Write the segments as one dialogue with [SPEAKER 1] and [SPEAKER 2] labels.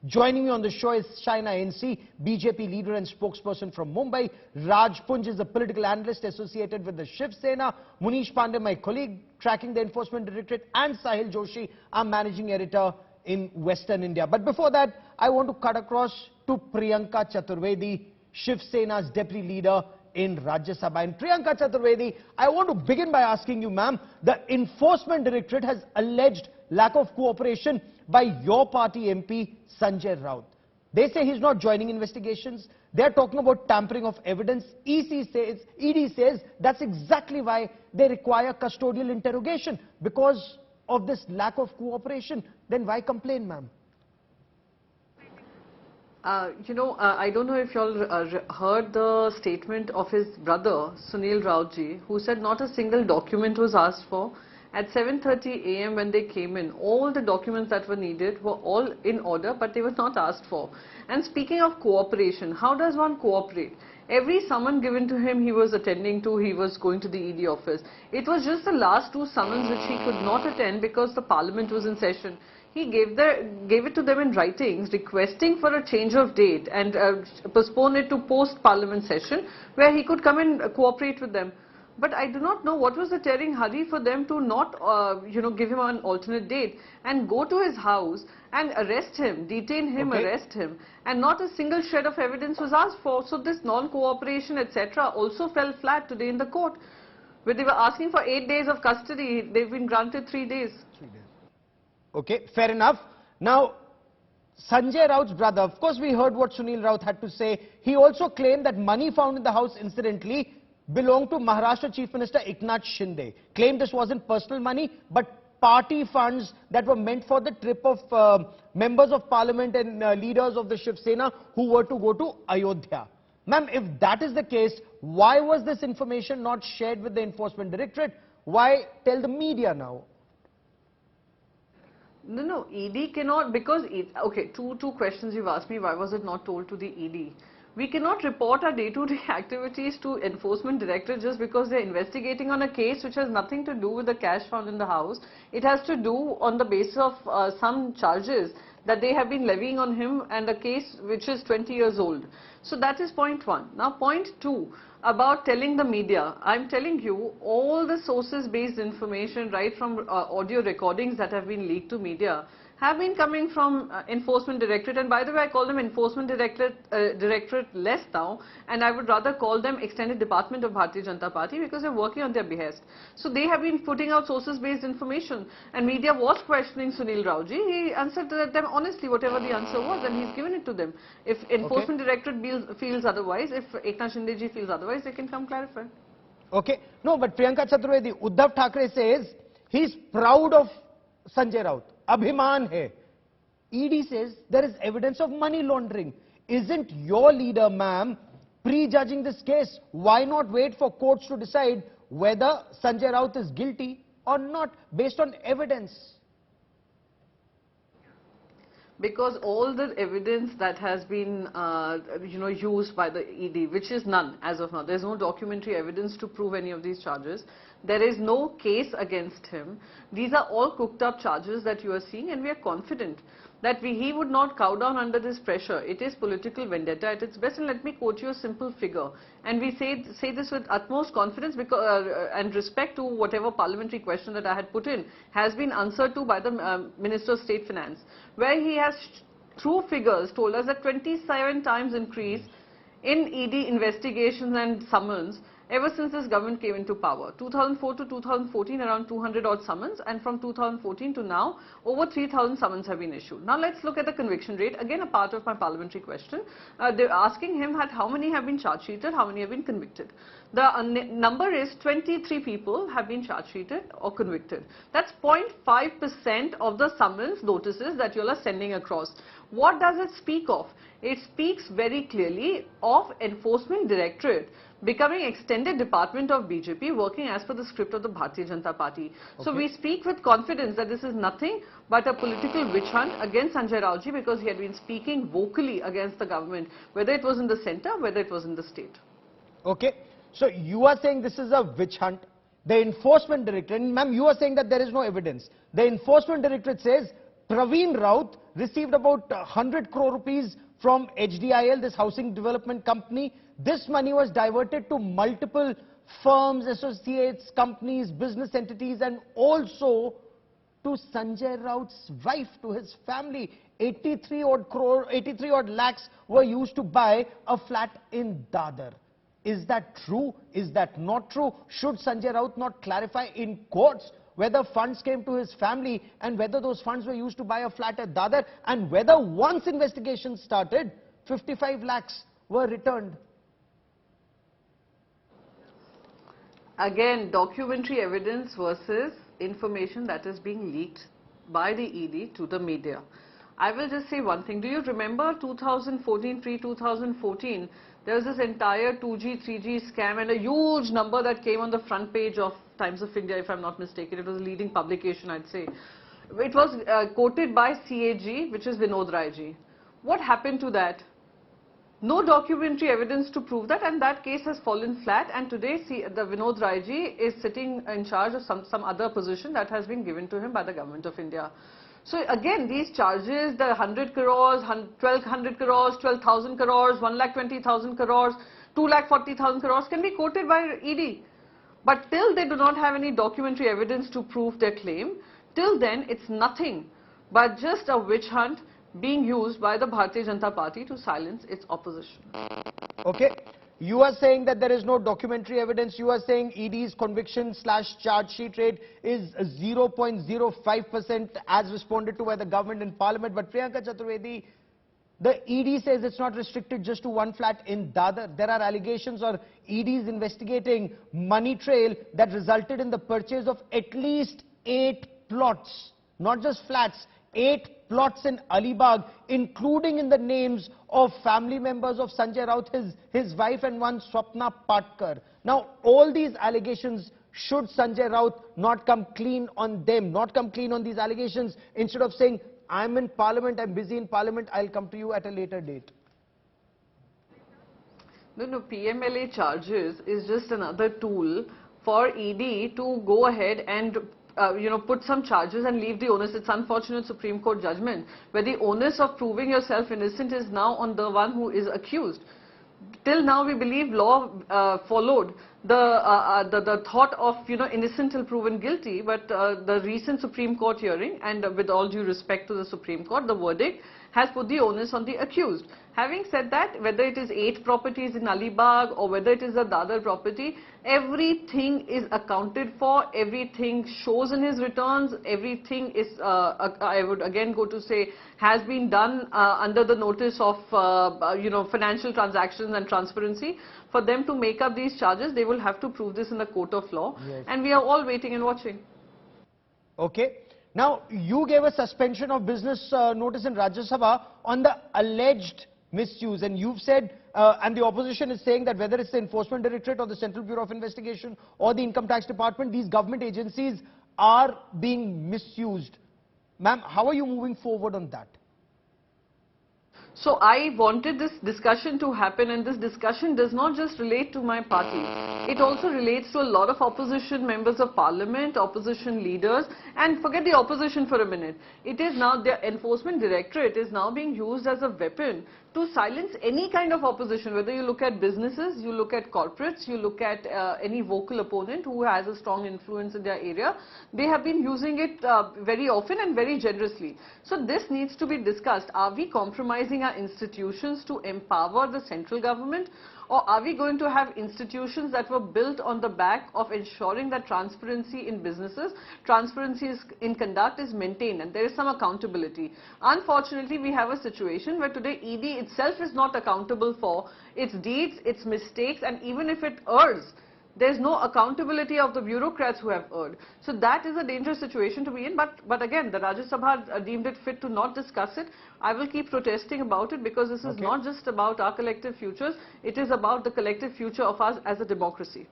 [SPEAKER 1] Joining me on the show is Shaina NC, BJP leader and spokesperson from Mumbai. Raj Punj is a political analyst associated with the Shiv Sena. Munish Pandey, my colleague tracking the Enforcement Directorate, and Sahil Joshi, our managing editor in Western India. But before that, I want to cut across to Priyanka Chaturvedi, Shiv Sena's deputy leader in Rajya Sabha. And Priyanka Chaturvedi, I want to begin by asking you, ma'am, the Enforcement Directorate has alleged lack of cooperation by your party MP, Sanjay Raut. They say he's not joining investigations. They're talking about tampering of evidence. ED says that's exactly why they require custodial interrogation, because of this lack of cooperation. Then why complain, ma'am?
[SPEAKER 2] I don't know if you all heard the statement of his brother, Sunil Raut ji, who said not a single document was asked for. At 7:30 a.m. when they came in, all the documents that were needed were all in order, but they were not asked for. And speaking of cooperation, how does one cooperate? Every summon given to him, he was attending to, he was going to the ED office. It was just the last two summons which he could not attend because the parliament was in session. He gave it to them in writings, requesting for a change of date and postpone it to post-parliament session, where he could come and cooperate with them. But I do not know what was the tearing hurry for them to not, give him an alternate date and go to his house and arrest him, detain him, arrest him. And not a single shred of evidence was asked for. So this non-cooperation, etc. also fell flat today in the court, where they were asking for 8 days of custody. They've been granted 3 days.
[SPEAKER 1] 3 days. Okay, fair enough. Now, Sanjay Raut's brother, of course we heard what Sunil Raut had to say. He also claimed that money found in the house, incidentally, belonged to Maharashtra Chief Minister Eknath Shinde. Claimed this wasn't personal money, but party funds that were meant for the trip of members of parliament and leaders of the Shiv Sena who were to go to Ayodhya. Ma'am, if that is the case, why was this information not shared with the Enforcement Directorate? Why tell the media now?
[SPEAKER 2] No, ED cannot, because, two questions you've asked me. Why was it not told to the ED? We cannot report our day-to-day activities to Enforcement Directorate just because they're investigating on a case which has nothing to do with the cash found in the house. It has to do on the basis of some charges that they have been levying on him, and a case which is 20 years old. So that is point one. Now point two, about telling the media. I'm telling you, all the sources-based information, right from audio recordings that have been leaked to media, have been coming from Enforcement Directorate. And by the way, I call them Enforcement Directorate less now, and I would rather call them Extended Department of Bharatiya Janata Party, because they're working on their behest. So they have been putting out sources-based information, and media was questioning Sunil Raut ji. He answered them honestly, whatever the answer was, and he's given it to them. If Enforcement Directorate feels otherwise, if Eknath Shinde ji feels otherwise, they can come clarify.
[SPEAKER 1] Okay. No, but Priyanka Chaturvedi, Uddhav Thackeray says he's proud of Sanjay Raut. Abhiman hai. ED says there is evidence of money laundering. Isn't your leader, ma'am, prejudging this case? Why not wait for courts to decide whether Sanjay Raut is guilty or not based on evidence?
[SPEAKER 2] Because all the evidence that has been, used by the ED, which is none as of now. There's no documentary evidence to prove any of these charges. There is no case against him. These are all cooked up charges that you are seeing, and we are confident that he would not cow down under this pressure. It is political vendetta at its best. And let me quote you a simple figure. And we say this with utmost confidence because, and respect to whatever parliamentary question that I had put in has been answered to by the Minister of State Finance, where he has through figures told us that 27 times increase in ED investigations and summons ever since this government came into power. 2004 to 2014, around 200 odd summons, and from 2014 to now, over 3,000 summons have been issued. Now let's look at the conviction rate. Again, a part of my parliamentary question. They're asking him how many have been charge sheeted, how many have been convicted. The number is 23 people have been charge sheeted or convicted. That's 0.5% of the summons notices that you all are sending across. What does it speak of? It speaks very clearly of Enforcement Directorate becoming extended department of BJP, working as per the script of the Bharatiya Janata Party. So we speak with confidence that this is nothing but a political witch hunt against Sanjay Raut ji, because he had been speaking vocally against the government, whether it was in the center, whether it was in the state.
[SPEAKER 1] Okay. So you are saying this is a witch hunt. The Enforcement Directorate, and ma'am, you are saying that there is no evidence. The Enforcement Directorate says Praveen Raut received about 100 crore rupees from HDIL, this housing development company. This money was diverted to multiple firms, associates, companies, business entities, and also to Sanjay Raut's wife, to his family. 83 odd lakhs were used to buy a flat in Dadar. Is that true? Is that not true? Should Sanjay Raut not clarify in courts whether funds came to his family and whether those funds were used to buy a flat at Dadar, and whether once investigation started, 55 lakhs were returned?
[SPEAKER 2] Again, documentary evidence versus information that is being leaked by the ED to the media. I will just say one thing. Do you remember 2014, pre-2014, there was this entire 2G, 3G scam and a huge number that came on the front page of Times of India, if I'm not mistaken. It was a leading publication, I'd say. It was quoted by CAG, which is Vinod Raiji. What happened to that? No documentary evidence to prove that, and that case has fallen flat, and today the Vinod Raiji is sitting in charge of some other position that has been given to him by the government of India. So again, these charges, the 100 crores, 1200 crores, 12,000 crores, 1,20,000 crores, 2,40,000 crores can be quoted by ED. But till they do not have any documentary evidence to prove their claim, till then it's nothing but just a witch hunt being used by the Bharatiya Janata Party to silence its opposition.
[SPEAKER 1] Okay. You are saying that there is no documentary evidence. You are saying ED's conviction/charge sheet rate is 0.05% as responded to by the government in parliament. But Priyanka Chaturvedi, the ED says it's not restricted just to one flat in Dadar. There are allegations, or ED is investigating money trail that resulted in the purchase of at least 8 plots, not just flats, 8 plots in Alibag, including in the names of family members of Sanjay Raut, his wife, and one Swapna Patkar. Now, all these allegations, should Sanjay Raut not come clean on them, not come clean on these allegations, instead of saying, I'm in parliament, I'm busy in parliament, I'll come to you at a later date?
[SPEAKER 2] No, PMLA charges is just another tool for ED to go ahead and put some charges and leave the onus. It's unfortunate Supreme Court judgment where the onus of proving yourself innocent is now on the one who is accused. Till now, we believe law followed the thought of innocent till proven guilty, but the recent Supreme Court hearing, and with all due respect to the Supreme Court, the verdict has put the onus on the accused. Having said that, whether it is 8 properties in Alibag or whether it is a Dadar property, everything is accounted for, everything shows in his returns, everything is, I would again go to say, has been done under the notice of, financial transactions and transparency. For them to make up these charges, they will have to prove this in the court of law. Yes. And we are all waiting and watching.
[SPEAKER 1] Okay. Now, you gave a suspension of business notice in Rajya Sabha on the alleged misuse, and you've said, and the opposition is saying that whether it's the Enforcement Directorate or the Central Bureau of Investigation or the Income Tax Department, these government agencies are being misused. Ma'am, how are you moving forward on that?
[SPEAKER 2] So I wanted this discussion to happen, and this discussion does not just relate to my party. It also relates to a lot of opposition members of parliament, opposition leaders, and forget the opposition for a minute. It is now, the Enforcement Directorate is now being used as a weapon to silence any kind of opposition, whether you look at businesses, you look at corporates, you look at any vocal opponent who has a strong influence in their area. They have been using it very often and very generously. So this needs to be discussed. Are we compromising our institutions to empower the central government, or are we going to have institutions that were built on the back of ensuring that transparency in businesses, transparency in conduct is maintained and there is some accountability? Unfortunately, we have a situation where today ED itself is not accountable for its deeds, its mistakes, and even if it errs, there is no accountability of the bureaucrats who have erred. So that is a dangerous situation to be in. But again, the Rajya Sabha deemed it fit to not discuss it. I will keep protesting about it, because this is not just about our collective futures. It is about the collective future of us as a democracy.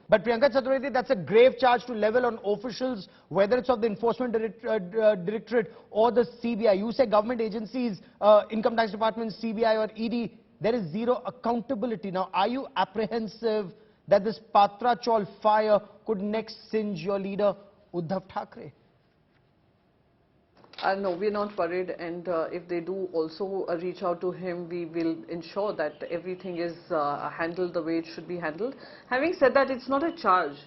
[SPEAKER 1] But Priyanka Chaturvedi, that's a grave charge to level on officials, whether it's of the Enforcement Directorate or the CBI. You say government agencies, Income Tax Department, CBI or ED, there is zero accountability. Now, are you apprehensive that this Patra chawl fire could next singe your leader, Uddhav Thackeray?
[SPEAKER 2] No, we're not worried, and if they do also reach out to him, we will ensure that everything is handled the way it should be handled. Having said that, it's not a charge.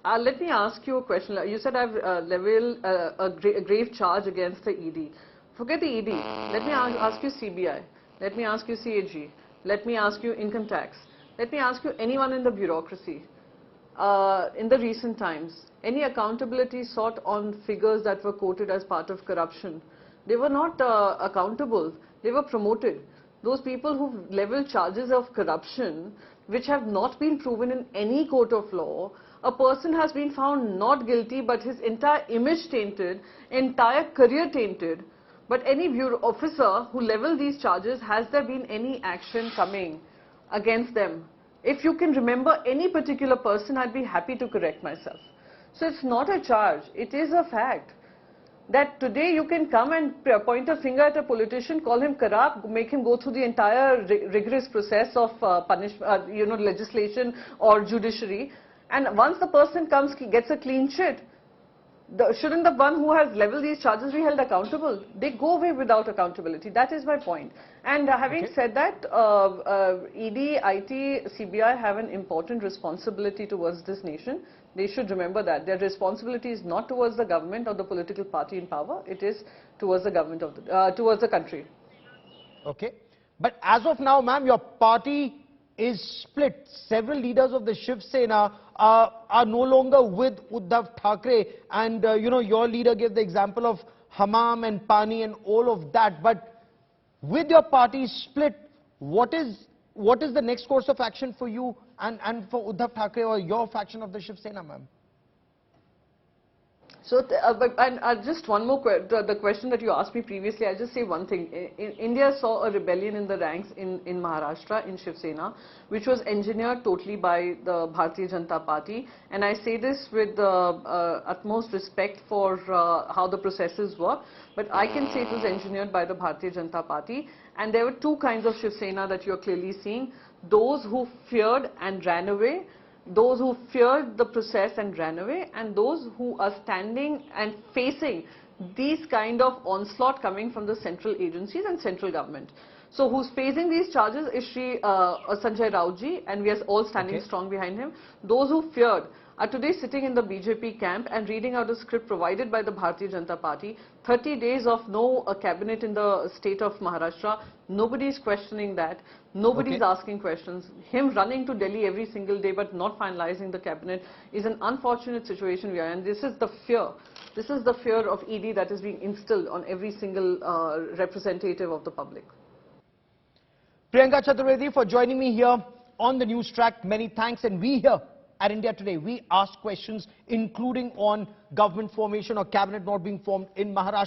[SPEAKER 2] Let me ask you a question. You said I've leveled a grave charge against the ED. Forget the ED. Let me ask you CBI. Let me ask you CAG. Let me ask you income tax. Let me ask you anyone in the bureaucracy. In the recent times, any accountability sought on figures that were quoted as part of corruption? They were not accountable. They were promoted. Those people who leveled charges of corruption which have not been proven in any court of law, a person has been found not guilty but his entire image tainted, entire career tainted. But any bureau officer who leveled these charges, has there been any action coming against them? If you can remember any particular person, I'd be happy to correct myself. So it's not a charge, it is a fact. That today you can come and point a finger at a politician, call him corrupt, make him go through the entire rigorous process of legislation or judiciary. And once the person comes, gets a clean sheet, shouldn't the one who has leveled these charges be held accountable? They go away without accountability. That is my point. And having said that, ED, IT, CBI have an important responsibility towards this nation. They should remember that. Their responsibility is not towards the government or the political party in power. It is towards the government of towards the country.
[SPEAKER 1] Okay. But as of now, ma'am, your party is split. Several leaders of the Shiv Sena are no longer with Uddhav Thackeray, and your leader gave the example of Hammam and Pani and all of that. But with your party split, what is the next course of action for you and for Uddhav Thackeray or your faction of the Shiv Sena, ma'am?
[SPEAKER 2] So, just one more the question that you asked me previously, I'll just say one thing. India saw a rebellion in the ranks in Maharashtra, in Shiv Sena, which was engineered totally by the Bharatiya Janata Party. And I say this with the utmost respect for how the processes work. But I can say it was engineered by the Bharatiya Janata Party. And there were two kinds of Shiv Sena that you're clearly seeing. Those who feared and ran away, those who feared the process and ran away, and those who are standing and facing these kind of onslaught coming from the central agencies and central government. So who's facing these charges is Sanjay Raut ji, and we are all standing strong behind him. Those who feared are today sitting in the BJP camp and reading out a script provided by the Bharatiya Janata Party. 30 days of no cabinet in the state of Maharashtra. Nobody is questioning that. Nobody is asking questions. Him running to Delhi every single day but not finalizing the cabinet is an unfortunate situation we are in. This is the fear. This is the fear of ED that is being instilled on every single representative of the public.
[SPEAKER 1] Priyanka Chaturvedi for joining me here on the news track. Many thanks. And we here at India Today, we ask questions including on government formation or cabinet not being formed in Maharashtra.